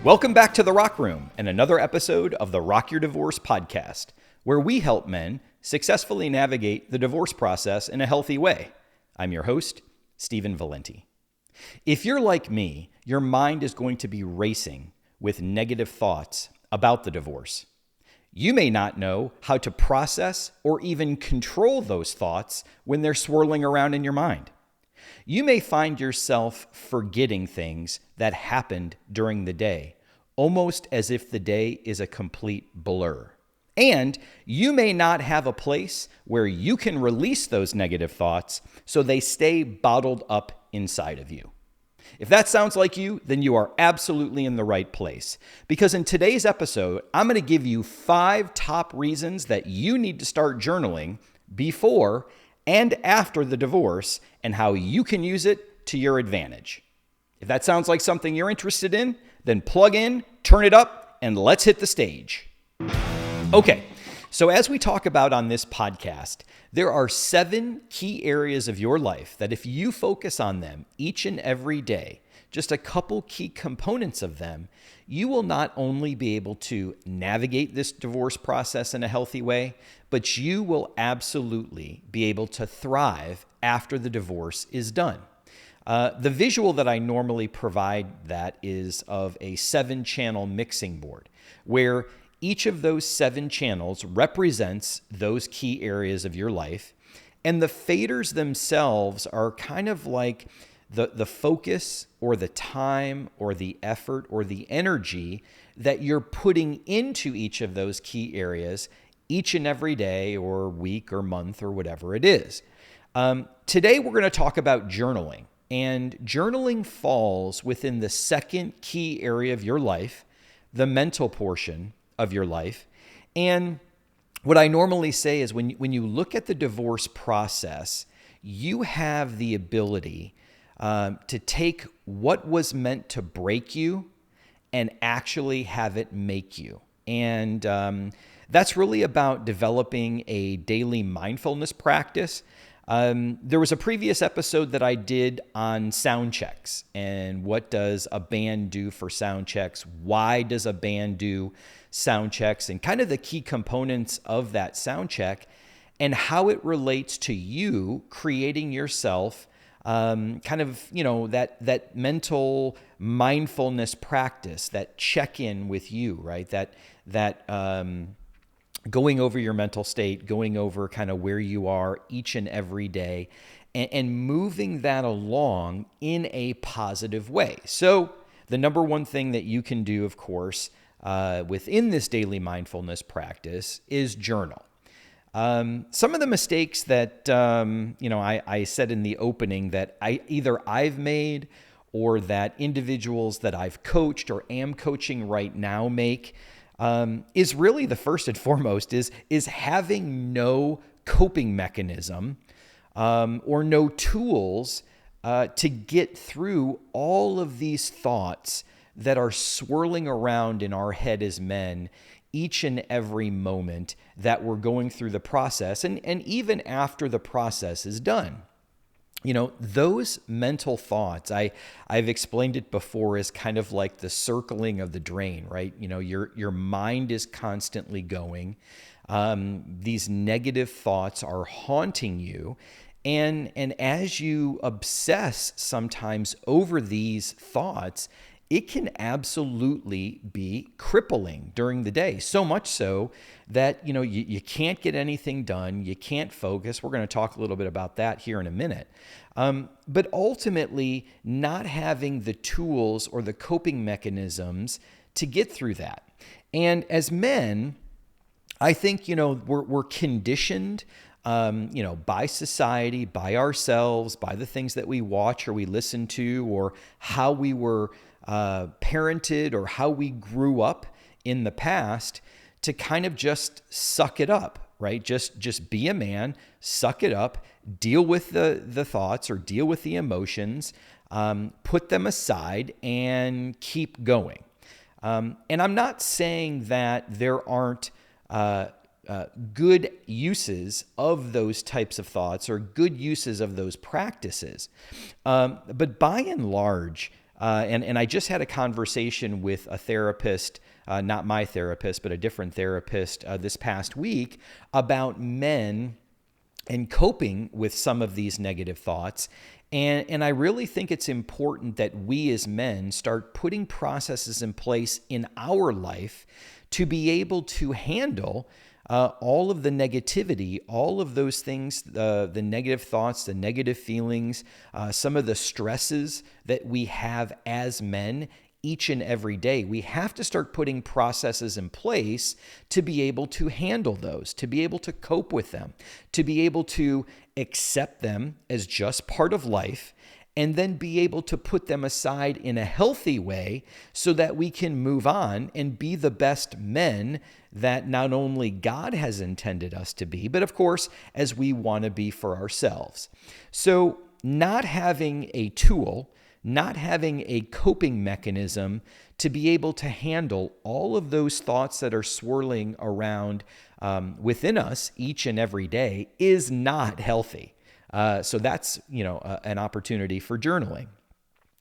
Welcome back to The Rock Room and another episode of the Rock Your Divorce podcast, where we help men successfully navigate the divorce process in a healthy way. I'm your host, Stephen Valente. If you're like me, your mind is going to be racing with negative thoughts about the divorce. You may not know how to process or even control those thoughts when they're swirling around in your mind. You may find yourself forgetting things that happened during the day, almost as if the day is a complete blur. And you may not have a place where you can release those negative thoughts so they stay bottled up inside of you. If that sounds like you, then you are absolutely in the right place. Because in today's episode, I'm going to give you 5 top reasons that you need to start journaling before and after the divorce and how you can use it to your advantage. If that sounds like something you're interested in, then plug in, turn it up, and let's hit the stage. Okay, so as we talk about on this podcast, there are 7 key areas of your life that if you focus on them each and every day, just a couple key components of them, you will not only be able to navigate this divorce process in a healthy way, but you will absolutely be able to thrive after the divorce is done. The visual that I normally provide that is of a 7-channel mixing board, where each of those 7 channels represents those key areas of your life, and the faders themselves are kind of like the focus or the time or the effort or the energy that you're putting into each of those key areas each and every day or week or month or whatever it is. Today, we're going to talk about journaling. And journaling falls within the second key area of your life, the mental portion of your life. And what I normally say is when you look at the divorce process, you have the ability to take what was meant to break you and actually have it make you. And that's really about developing a daily mindfulness practice. There was a previous episode that I did on sound checks and what does a band do for sound checks? Why does a band do sound checks and kind of the key components of that sound check and how it relates to you creating yourself that mental mindfulness practice, that check-in with you, right? That going over your mental state, going over kind of where you are each and every day, and moving that along in a positive way. So the number one thing that you can do, of course, within this daily mindfulness practice is journal. Some of the mistakes that, I said in the opening that I've made or that individuals that I've coached or am coaching right now make, is really the first and foremost is having no coping mechanism or no tools to get through all of these thoughts that are swirling around in our head as men each and every moment that we're going through the process and even after the process is done. You know, those mental thoughts, I've explained it before as kind of like the circling of the drain, right? You know, your mind is constantly going. These negative thoughts are haunting you. And as you obsess sometimes over these thoughts, it can absolutely be crippling during the day. So much so that, you can't get anything done. You can't focus. We're going to talk a little bit about that here in a minute. But ultimately, not having the tools or the coping mechanisms to get through that. And as men, I think, we're conditioned, by society, by ourselves, by the things that we watch or we listen to, or how we were parented or how we grew up in the past to kind of just suck it up, right? Just be a man, suck it up, deal with the thoughts or deal with the emotions, put them aside and keep going. And I'm not saying that there aren't good uses of those types of thoughts or good uses of those practices. But by and large, And I just had a conversation with a therapist, not my therapist, but a different therapist this past week about men and coping with some of these negative thoughts. And I really think it's important that we as men start putting processes in place in our life to be able to handle all of the negativity, all of those things, the negative thoughts, the negative feelings, some of the stresses that we have as men each and every day. We have to start putting processes in place to be able to handle those, to be able to cope with them, to be able to accept them as just part of life, and then be able to put them aside in a healthy way so that we can move on and be the best men that not only God has intended us to be, but of course, as we want to be for ourselves. So not having a tool, not having a coping mechanism to be able to handle all of those thoughts that are swirling around within us each and every day is not healthy. So that's, an opportunity for journaling.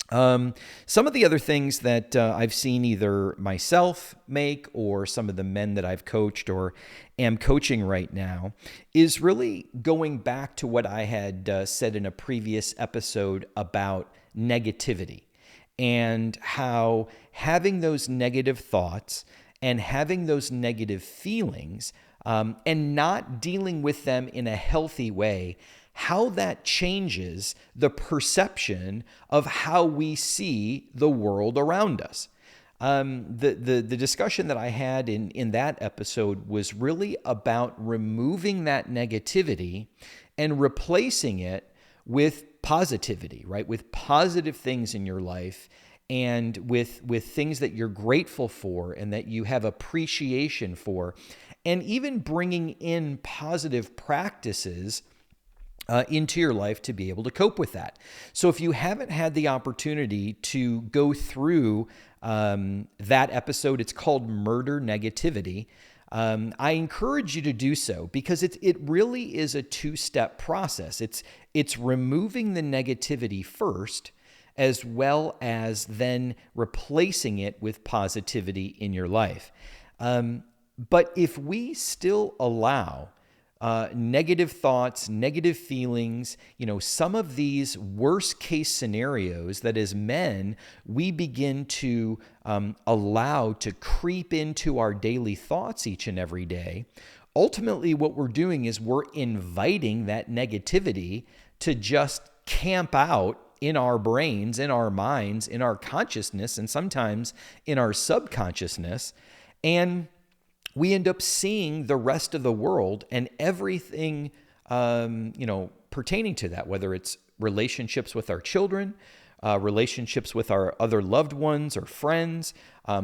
Some of the other things that I've seen either myself make or some of the men that I've coached or am coaching right now is really going back to what I had said in a previous episode about negativity and how having those negative thoughts and having those negative feelings and not dealing with them in a healthy way, how that changes the perception of how we see the world around us. The discussion that I had in that episode was really about removing that negativity and replacing it with positivity, right? With positive things in your life and with things that you're grateful for and that you have appreciation for, and even bringing in positive practices into your life to be able to cope with that. So if you haven't had the opportunity to go through that episode, it's called Murder Negativity. I encourage you to do so because it really is a two-step process. It's removing the negativity first, as well as then replacing it with positivity in your life. But if we still allow negative thoughts, negative feelings, some of these worst case scenarios that as men, we begin to allow to creep into our daily thoughts each and every day. Ultimately, what we're doing is we're inviting that negativity to just camp out in our brains, in our minds, in our consciousness, and sometimes in our subconsciousness. And we end up seeing the rest of the world and everything, pertaining to that, whether it's relationships with our children, relationships with our other loved ones or friends.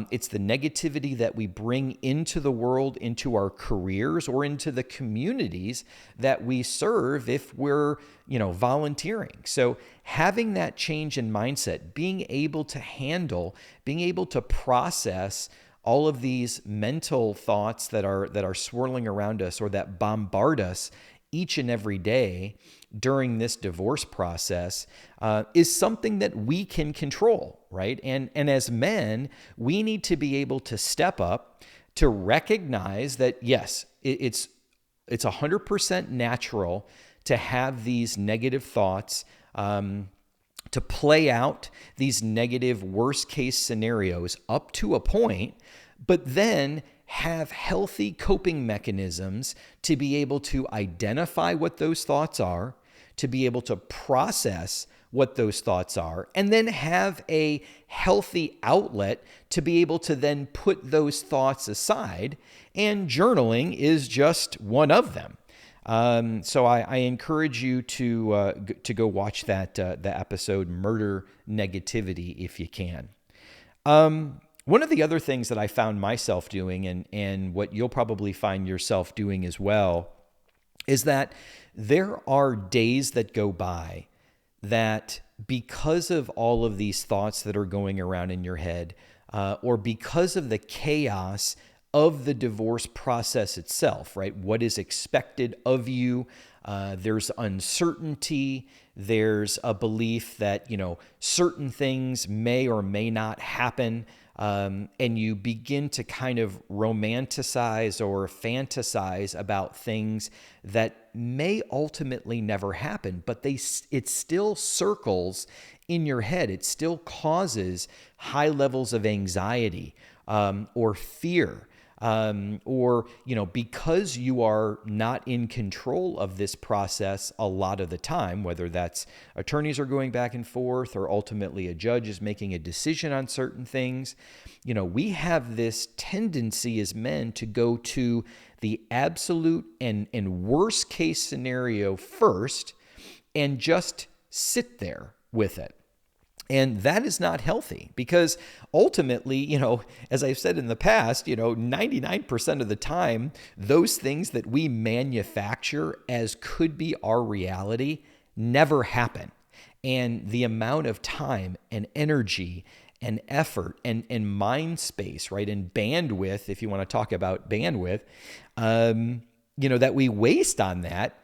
It's the negativity that we bring into the world, into our careers, or into the communities that we serve if we're, volunteering. So having that change in mindset, being able to handle, being able to process all of these mental thoughts that are swirling around us or that bombard us each and every day during this divorce process is something that we can control, right? And as men, we need to be able to step up to recognize that, yes, it's 100% natural to have these negative thoughts, to play out these negative worst case scenarios up to a point, but then have healthy coping mechanisms to be able to identify what those thoughts are, to be able to process what those thoughts are, and then have a healthy outlet to be able to then put those thoughts aside. And journaling is just one of them. So I encourage you to go watch the episode Murder Negativity if you can. One of the other things that I found myself doing, and what you'll probably find yourself doing as well, is that there are days that go by that because of all of these thoughts that are going around in your head, or because of the chaos of the divorce process itself, right? What is expected of you? There's uncertainty. There's a belief that, certain things may or may not happen. And you begin to kind of romanticize or fantasize about things that may ultimately never happen, but it still circles in your head. It still causes high levels of anxiety or fear. Because you are not in control of this process a lot of the time, whether that's attorneys are going back and forth or ultimately a judge is making a decision on certain things, we have this tendency as men to go to the absolute and worst case scenario first and just sit there with it. And that is not healthy because ultimately, as I've said in the past, 99% of the time, those things that we manufacture as could be our reality never happen. And the amount of time and energy and effort and mind space, right, and bandwidth, if you want to talk about bandwidth, that we waste on that,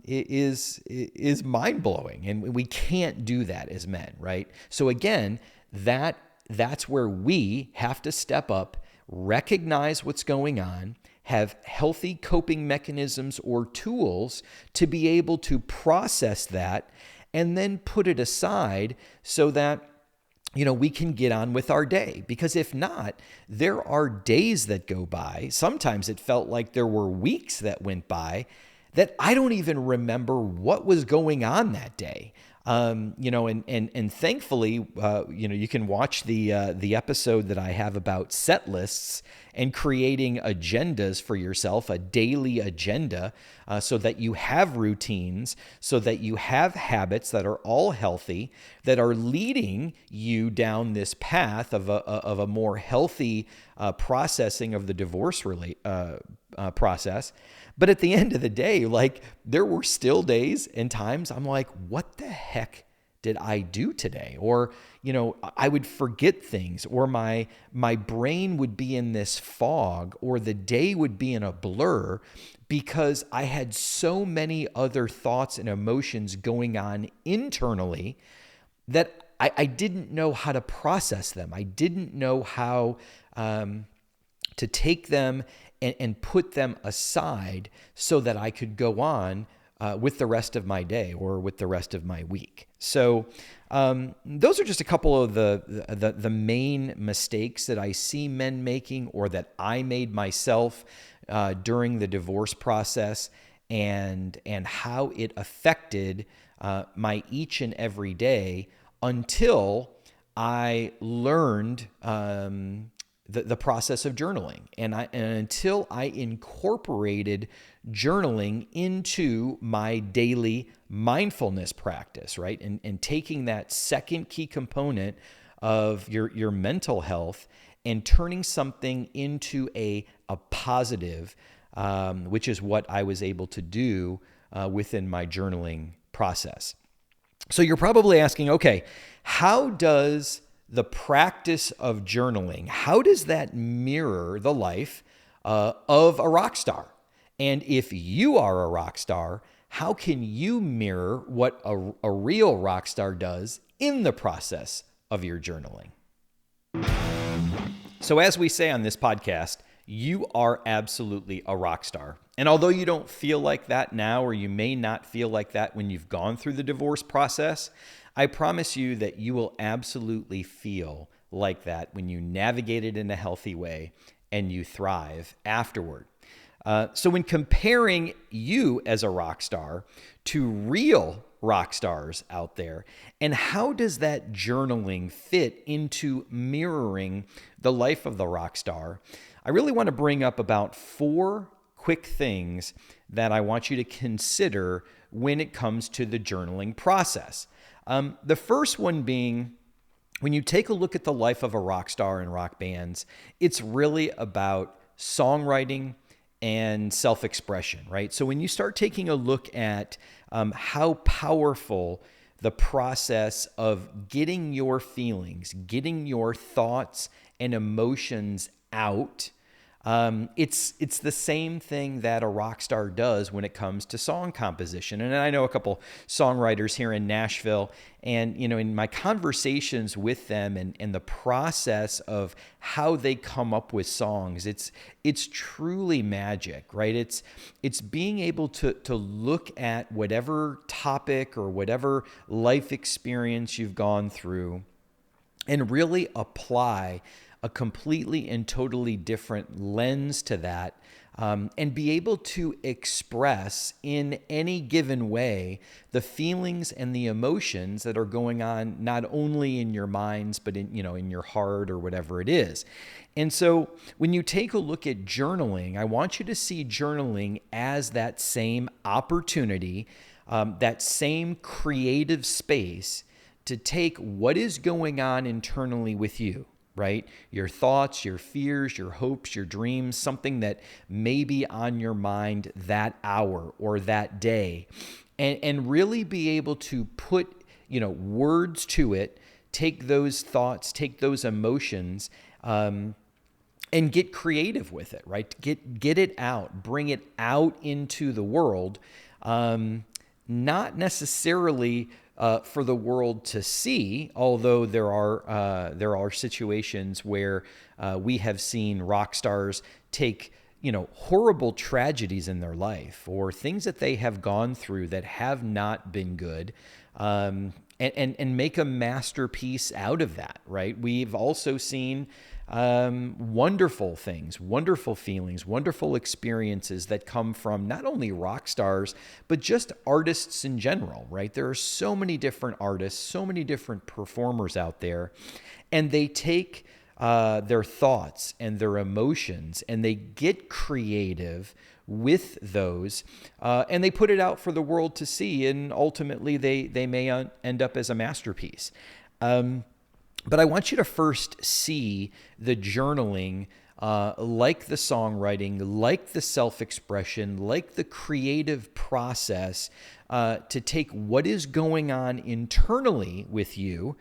is mind-blowing, and we can't do that as men, right? So again, that's where we have to step up, recognize what's going on, have healthy coping mechanisms or tools to be able to process that, and then put it aside so that we can get on with our day. Because if not, there are days that go by. Sometimes it felt like there were weeks that went by that I don't even remember what was going on that day. And thankfully, you can watch the episode that I have about set lists and creating agendas for yourself, a daily agenda, so that you have routines, so that you have habits that are all healthy, that are leading you down this path of a more healthy processing of the divorce process. But at the end of the day, there were still days and times I'm like, what the heck did I do today? Or, I would forget things, or my brain would be in this fog, or the day would be in a blur because I had so many other thoughts and emotions going on internally that I didn't know how to process them. I didn't know how to take them and put them aside so that I could go on with the rest of my day or with the rest of my week. So those are just a couple of the main mistakes that I see men making, or that I made myself during the divorce process, and how it affected my each and every day until I learned the process of journaling. And until I incorporated journaling into my daily mindfulness practice, right? And taking that second key component of your mental health and turning something into a positive, which is what I was able to do within my journaling process. So you're probably asking, okay, how does the practice of journaling, how does that mirror the life of a rock star? And if you are a rock star, how can you mirror what a real rock star does in the process of your journaling? So as we say on this podcast, you are absolutely a rock star. And although you don't feel like that now, or you may not feel like that when you've gone through the divorce process, I promise you that you will absolutely feel like that when you navigate it in a healthy way and you thrive afterward. So when comparing you as a rock star to real rock stars out there, and how does that journaling fit into mirroring the life of the rock star, I really want to bring up about 4 quick things that I want you to consider when it comes to the journaling process. The first one being, when you take a look at the life of a rock star in rock bands, it's really about songwriting and self-expression, right? So when you start taking a look at how powerful the process of getting your feelings, getting your thoughts and emotions out It's the same thing that a rock star does when it comes to song composition. And I know a couple songwriters here in Nashville, and in my conversations with them and the process of how they come up with songs, it's truly magic, right? It's being able to look at whatever topic or whatever life experience you've gone through and really apply a completely and totally different lens to that, and be able to express in any given way the feelings and the emotions that are going on not only in your minds but in your heart or whatever it is. And so when you take a look at journaling, I want you to see journaling as that same opportunity, that same creative space to take what is going on internally with you, right? Your thoughts, your fears, your hopes, your dreams, something that may be on your mind that hour or that day, and really be able to put, words to it, take those thoughts, take those emotions, and get creative with it, right? Get it out, bring it out into the world, not necessarily for the world to see, although there are situations where we have seen rock stars take horrible tragedies in their life or things that they have gone through that have not been good, and make a masterpiece out of that, right? We've also seen wonderful things, wonderful feelings, wonderful experiences that come from not only rock stars, but just artists in general, right? There are so many different artists, so many different performers out there, and they take their thoughts and their emotions and they get creative with those, and they put it out for the world to see, and ultimately they may end up as a masterpiece. But I want you to first see the journaling, like the songwriting, like the self-expression, like the creative process, to take what is going on internally with you,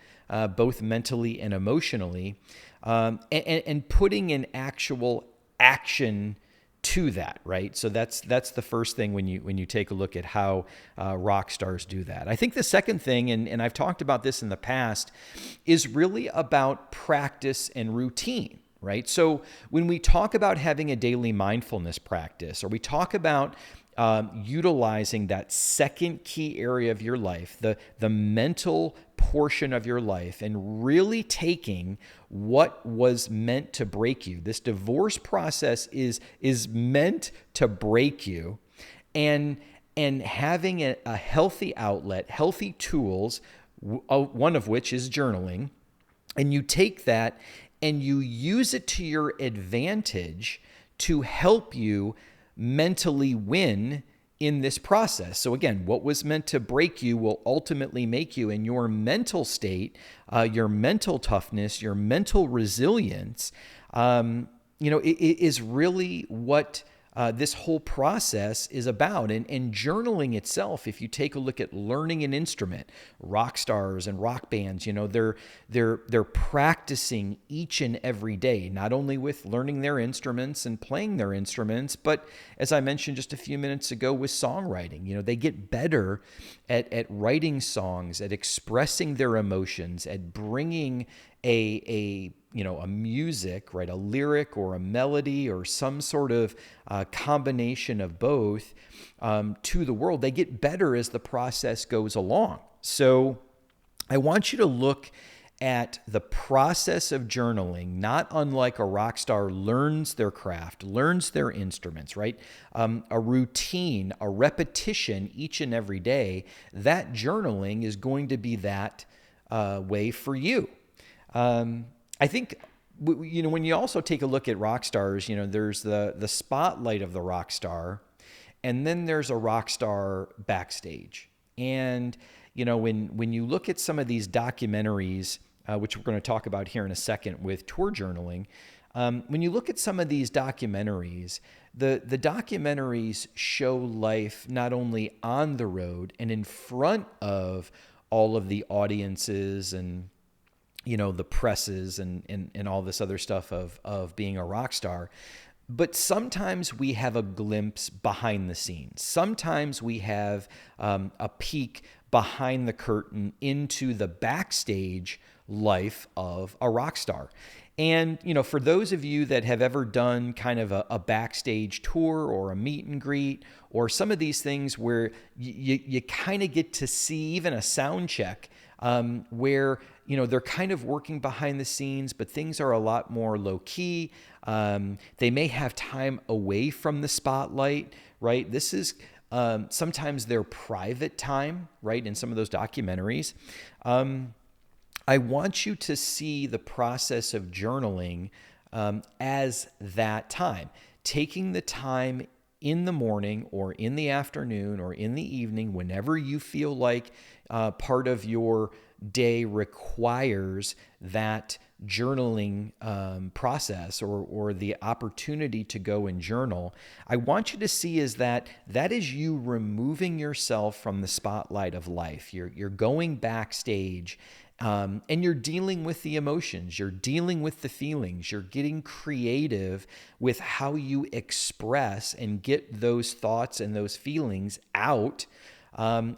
both mentally and emotionally, and putting an actual action to that, right? So that's the first thing when you take a look at how rock stars do that. I think the second thing, and I've talked about this in the past, is really about practice and routine, right? So when we talk about having a daily mindfulness practice, or we talk about utilizing that second key area of your life, the mental portion of your life, and really taking what was meant to break you. This divorce process is meant to break you, and having a healthy outlet, healthy tools, one of which is journaling, and you take that and you use it to your advantage to help you mentally win in this process. So again, what was meant to break you will ultimately make you, in your mental state, your mental toughness, your mental resilience, it is really what this whole process is about. And journaling itself, if you take a look at learning an instrument, rock stars and rock bands, they're practicing each and every day, not only with learning their instruments and playing their instruments, but as I mentioned just a few minutes ago, with songwriting. They get better at writing songs, at expressing their emotions, at bringing a music, right, a lyric or a melody or some sort of combination of both to the world. They get better as the process goes along. So I want you to look at the process of journaling, not unlike a rock star learns their craft, learns their instruments, right? A routine, a repetition each and every day. That journaling is going to be that way for you. I think, when you also take a look at rock stars, there's the spotlight of the rock star, and then there's a rock star backstage. And, when you look at some of these documentaries, which we're going to talk about here in a second with tour journaling, when you look at some of these documentaries, the documentaries show life not only on the road and in front of all of the audiences and the presses and all this other stuff of being a rock star, But sometimes we have a glimpse behind the scenes. Sometimes we have a peek behind the curtain into the backstage life of a rock star. And, for those of you that have ever done kind of a backstage tour or a meet and greet or some of these things where you kind of get to see even a sound check where, they're kind of working behind the scenes, but things are a lot more low key. They may have time away from the spotlight, right? This is sometimes their private time, right? In some of those documentaries. I want you to see the process of journaling as that time, taking the time in the morning or in the afternoon or in the evening, whenever you feel like part of your day requires that journaling process or the opportunity to go and journal. I want you to see is that is you removing yourself from the spotlight of life. You're going backstage. And you're dealing with the emotions, you're dealing with the feelings, you're getting creative with how you express and get those thoughts and those feelings out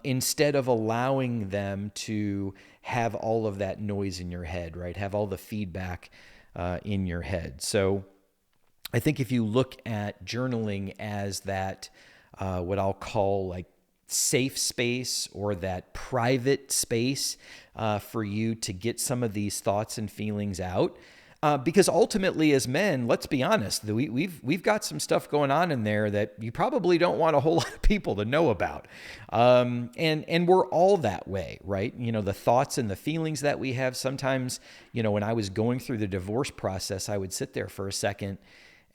instead of allowing them to have all of that noise in your head, right? Have all the feedback in your head. So I think if you look at journaling as that, what I'll call like safe space or that private space for you to get some of these thoughts and feelings out. Because ultimately as men, let's be honest, we've got some stuff going on in there that you probably don't want a whole lot of people to know about. And we're all that way, right? The thoughts and the feelings that we have sometimes, when I was going through the divorce process, I would sit there for a second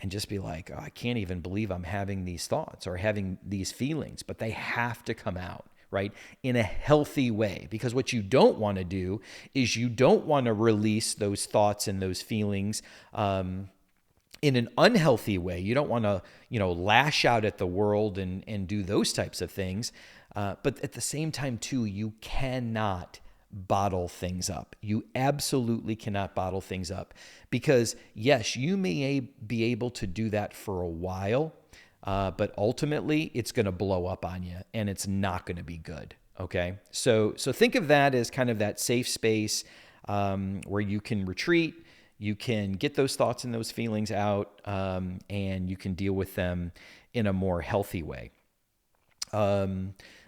and just be like, oh, I can't even believe I'm having these thoughts or having these feelings, but they have to come out, right? In a healthy way, because what you don't want to do is you don't want to release those thoughts and those feelings in an unhealthy way. You don't want to, lash out at the world and do those types of things. But at the same time too, you cannot bottle things up. You absolutely cannot bottle things up because yes, you may be able to do that for a while, but ultimately it's going to blow up on you and it's not going to be good. Okay. So think of that as kind of that safe space, where you can retreat, you can get those thoughts and those feelings out, and you can deal with them in a more healthy way.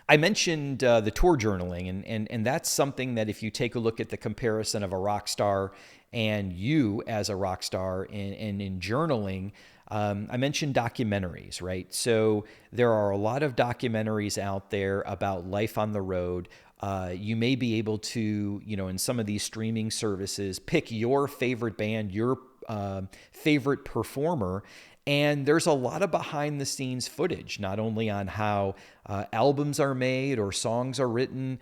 I mentioned the tour journaling, and that's something that if you take a look at the comparison of a rock star and you as a rock star and in journaling, I mentioned documentaries, right? So there are a lot of documentaries out there about life on the road. You may be able to, in some of these streaming services, pick your favorite band, your favorite performer. And there's a lot of behind the scenes footage, not only on how albums are made or songs are written.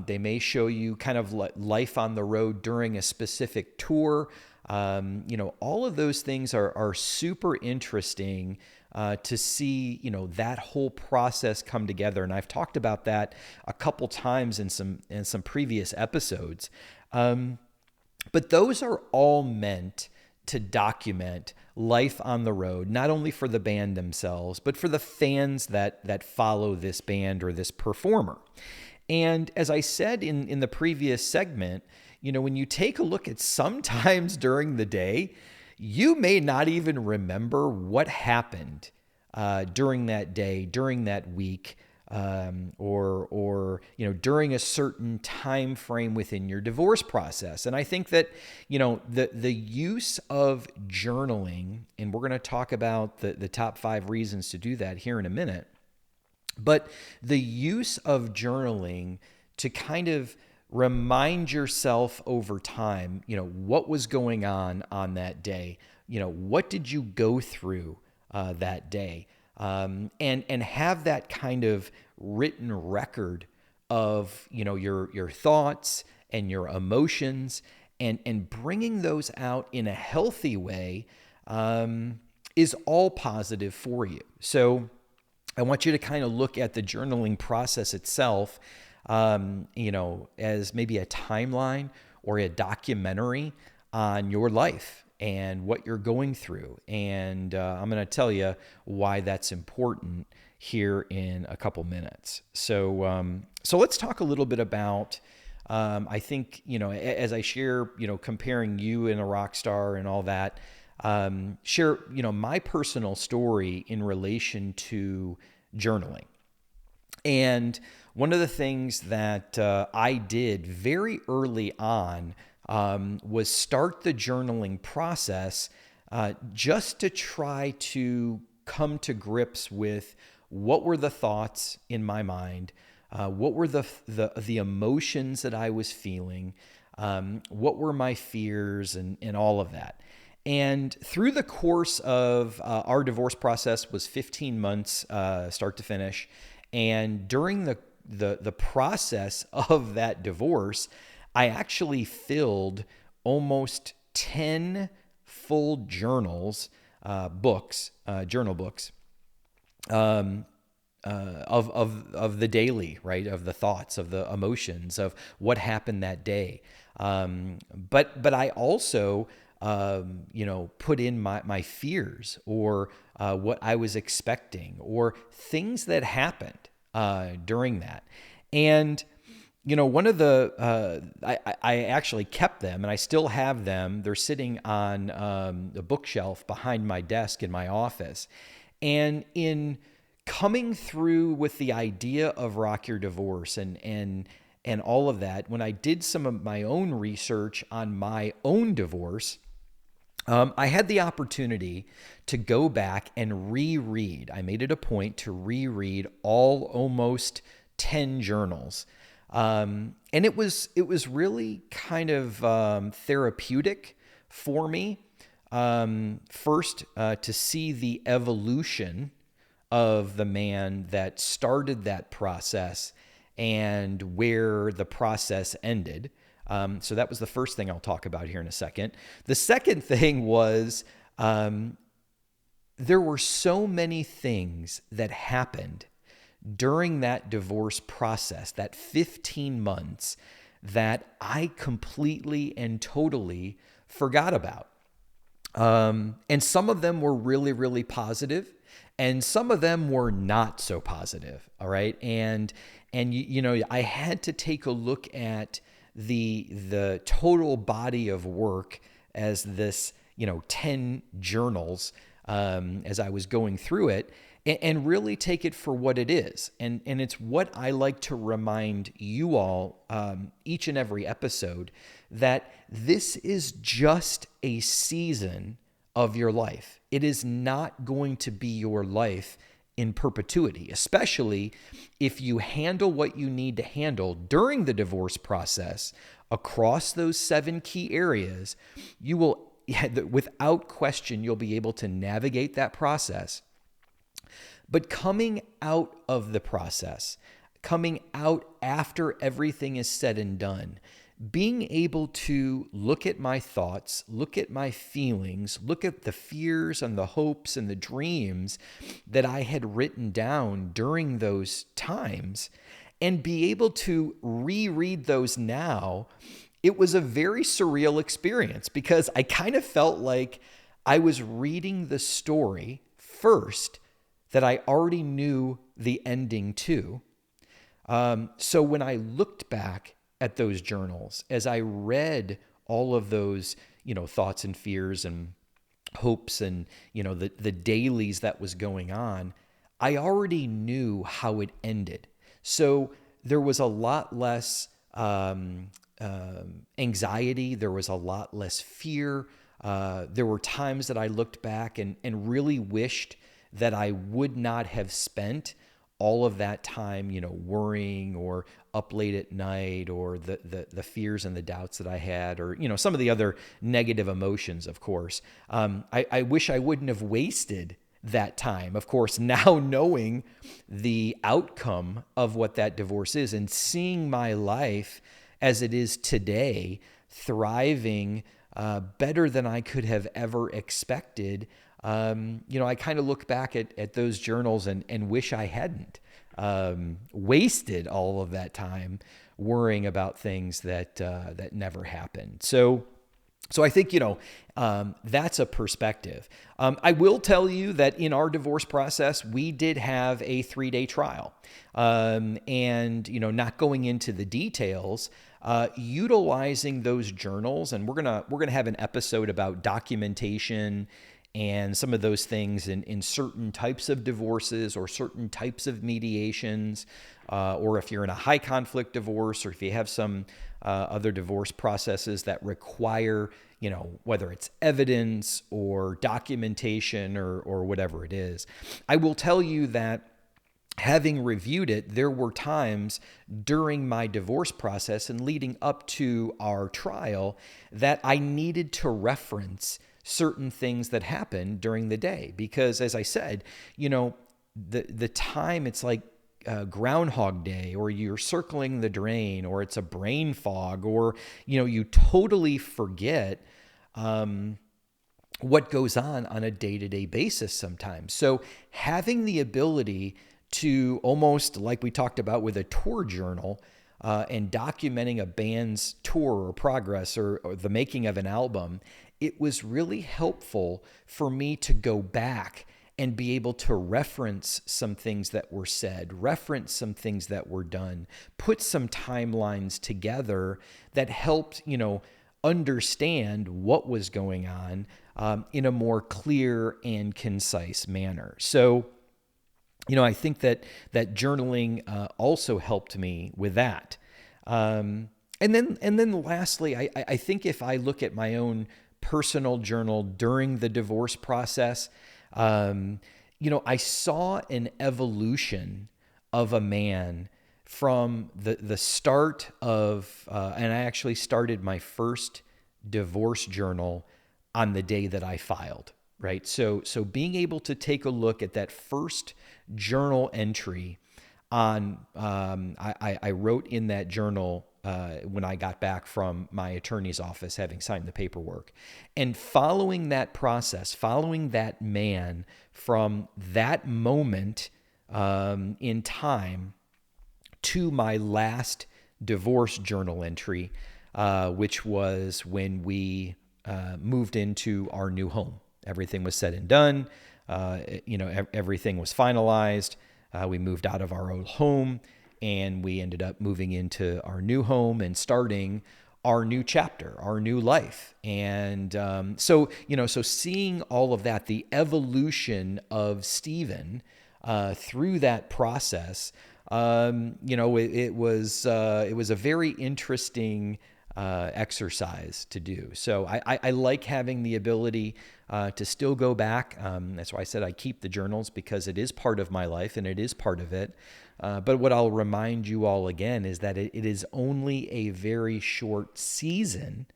They may show you kind of life on the road during a specific tour. All of those things are super interesting to see, that whole process come together. And I've talked about that a couple times in some previous episodes. But those are all meant to document life on the road, not only for the band themselves, but for the fans that follow this band or this performer. And as I said in the previous segment, when you take a look at sometimes during the day, you may not even remember what happened during that day, during that week, or during a certain time frame within your divorce process. And I think that the use of journaling, and we're going to talk about the top 5 reasons to do that here in a minute, but the use of journaling to kind of remind yourself over time, what was going on that day, what did you go through that day. And have that kind of written record of, your thoughts and your emotions and bringing those out in a healthy way, is all positive for you. So I want you to kind of look at the journaling process itself, as maybe a timeline or a documentary on your life and what you're going through. And I'm going to tell you why that's important here in a couple minutes. So let's talk a little bit about, I think, as I share, comparing you and a rock star and all that, share, my personal story in relation to journaling. And one of the things that I did very early on was start the journaling process just to try to come to grips with what were the thoughts in my mind, what were the emotions that I was feeling, what were my fears, and all of that. And through the course of our divorce process was 15 months, start to finish. And during the process of that divorce, I actually filled almost 10 full journals, journal books, of the daily, right? Of the thoughts, of the emotions, of what happened that day. But I also, put in my fears, or what I was expecting, or things that happened during that. And one of the, I actually kept them, and I still have them. They're sitting on the bookshelf behind my desk in my office. And in coming through with the idea of Rock Your Divorce and all of that, when I did some of my own research on my own divorce, I had the opportunity to go back and reread. I made it a point to reread almost 10 journals. And it was really kind of therapeutic for me. First, to see the evolution of the man that started that process and where the process ended. So that was the first thing I'll talk about here in a second. The second thing was there were so many things that happened during that divorce process, that 15 months, that I completely and totally forgot about. And some of them were really, really positive, and some of them were not so positive. All right. And I had to take a look at the total body of work as this, 10 journals, as I was going through it, and really take it for what it is. And it's what I like to remind you all, each and every episode, that this is just a season of your life. It is not going to be your life in perpetuity, especially if you handle what you need to handle during the divorce process across those 7 key areas. You will, without question, you'll be able to navigate that process. But coming out of the process, coming out after everything is said and done, being able to look at my thoughts, look at my feelings, look at the fears and the hopes and the dreams that I had written down during those times, and be able to reread those now, it was a very surreal experience, because I kind of felt like I was reading the story first that I already knew the ending to. So when I looked back at those journals, as I read all of those, thoughts and fears and hopes and, the dailies that was going on, I already knew how it ended. So there was a lot less anxiety. There was a lot less fear. There were times that I looked back and really wished that I would not have spent all of that time, worrying or up late at night, or the fears and the doubts that I had, or, some of the other negative emotions, of course. I wish I wouldn't have wasted that time. Of course, now knowing the outcome of what that divorce is and seeing my life as it is today, thriving better than I could have ever expected, I kind of look back at those journals and wish I hadn't wasted all of that time worrying about things that never happened. So So I think, that's a perspective. I will tell you that in our divorce process, we did have a 3-day trial. And, not going into the details, utilizing those journals, and we're gonna have an episode about documentation and some of those things in certain types of divorces or certain types of mediations, or if you're in a high conflict divorce, or if you have some other divorce processes that require, whether it's evidence or documentation or whatever it is. I will tell you that having reviewed it, there were times during my divorce process and leading up to our trial that I needed to reference certain things that happened during the day. Because as I said, the time, it's like Groundhog Day, or you're circling the drain, or it's a brain fog, or, you totally forget what goes on a day-to-day basis sometimes. So having the ability to, almost like we talked about with a tour journal, and documenting a band's tour or progress or the making of an album, it was really helpful for me to go back and be able to reference some things that were said, reference some things that were done, put some timelines together that helped, understand what was going on in a more clear and concise manner. So, I think that journaling also helped me with that. And then lastly, I think if I look at my own personal journal during the divorce process, I saw an evolution of a man from the start of, and I actually started my first divorce journal on the day that I filed, right? So being able to take a look at that first journal entry on, I wrote in that journal when I got back from my attorney's office, having signed the paperwork, and following that process, following that man from that moment in time to my last divorce journal entry, which was when we moved into our new home. Everything was said and done. Everything was finalized. We moved out of our old home, and we ended up moving into our new home and starting our new chapter, our new life. And so seeing all of that, the evolution of Stephen through that process, it was a very interesting exercise to do. So I like having the ability to still go back. That's why I said I keep the journals, because it is part of my life and it is part of it. But what I'll remind you all again is that it is only a very short season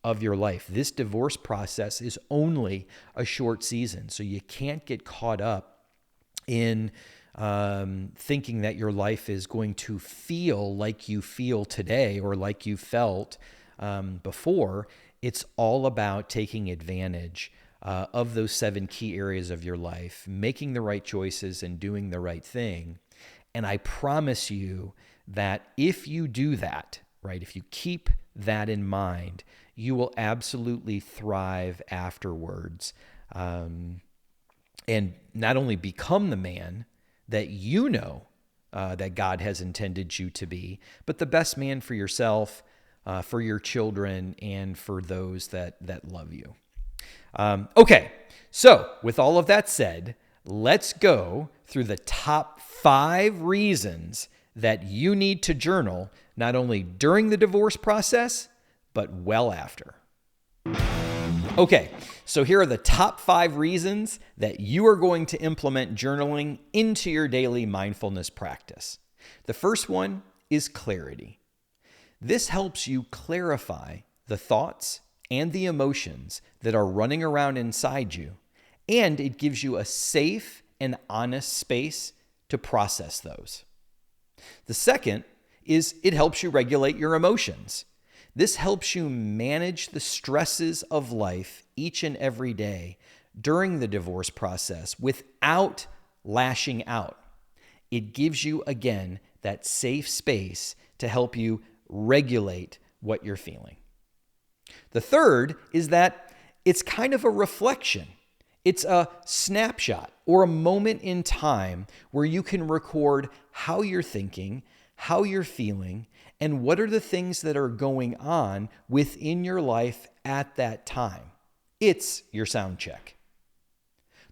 of your life. This divorce process is only a short season. So you can't get caught up in thinking that your life is going to feel like you feel today or like you felt before. It's all about taking advantage of those 7 key areas of your life, making the right choices and doing the right thing. And I promise you that if you do that, right, if you keep that in mind, you will absolutely thrive afterwards. And not only become the man that that God has intended you to be, but the best man for yourself, for your children, and for those that love you. Okay, so with all of that said, let's go through the top 5 reasons that you need to journal, not only during the divorce process, but well after. Okay, so here are the top 5 reasons that you are going to implement journaling into your daily mindfulness practice. The first one is clarity. This helps you clarify the thoughts and the emotions that are running around inside you, and it gives you a safe and honest space to process those. The second is it helps you regulate your emotions. This helps you manage the stresses of life each and every day during the divorce process without lashing out. It gives you, again, that safe space to help you regulate what you're feeling. The third is that it's kind of a reflection. It's a snapshot or a moment in time where you can record how you're thinking, how you're feeling, and what are the things that are going on within your life at that time. It's your sound check.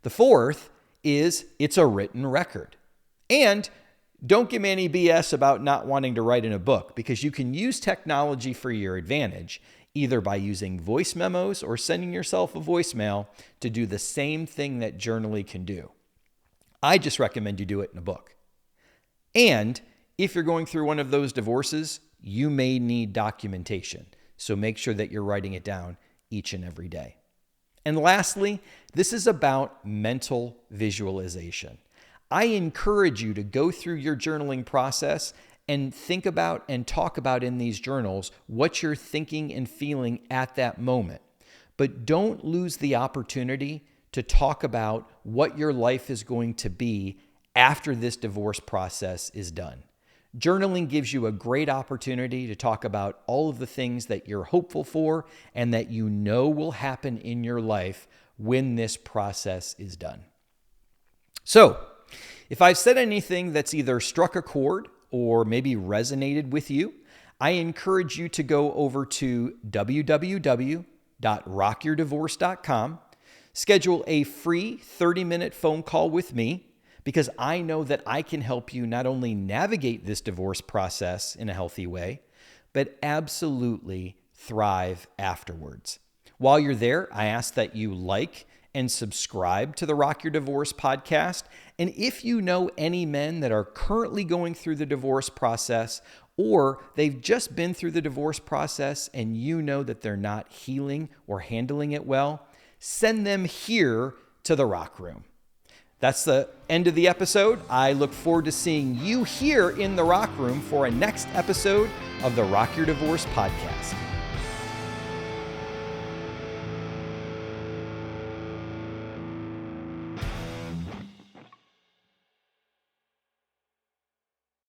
The fourth is it's a written record. And don't give me any BS about not wanting to write in a book, because you can use technology for your advantage, either by using voice memos or sending yourself a voicemail to do the same thing that journaling can do. I just recommend you do it in a book. And if you're going through one of those divorces, you may need documentation. So make sure that you're writing it down each and every day. And lastly, this is about mental visualization. I encourage you to go through your journaling process and think about and talk about in these journals what you're thinking and feeling at that moment. But don't lose the opportunity to talk about what your life is going to be after this divorce process is done. Journaling gives you a great opportunity to talk about all of the things that you're hopeful for and that you know will happen in your life when this process is done. So, if I've said anything that's either struck a chord or maybe resonated with you, I encourage you to go over to www.rockyourdivorce.com, schedule a free 30-minute phone call with me, because I know that I can help you not only navigate this divorce process in a healthy way, but absolutely thrive afterwards. While you're there, I ask that you like and subscribe to the Rock Your Divorce podcast. And if you know any men that are currently going through the divorce process, or they've just been through the divorce process and you know that they're not healing or handling it well, send them here to the Rock Room. That's the end of the episode. I look forward to seeing you here in the Rock Room for a next episode of the Rock Your Divorce podcast.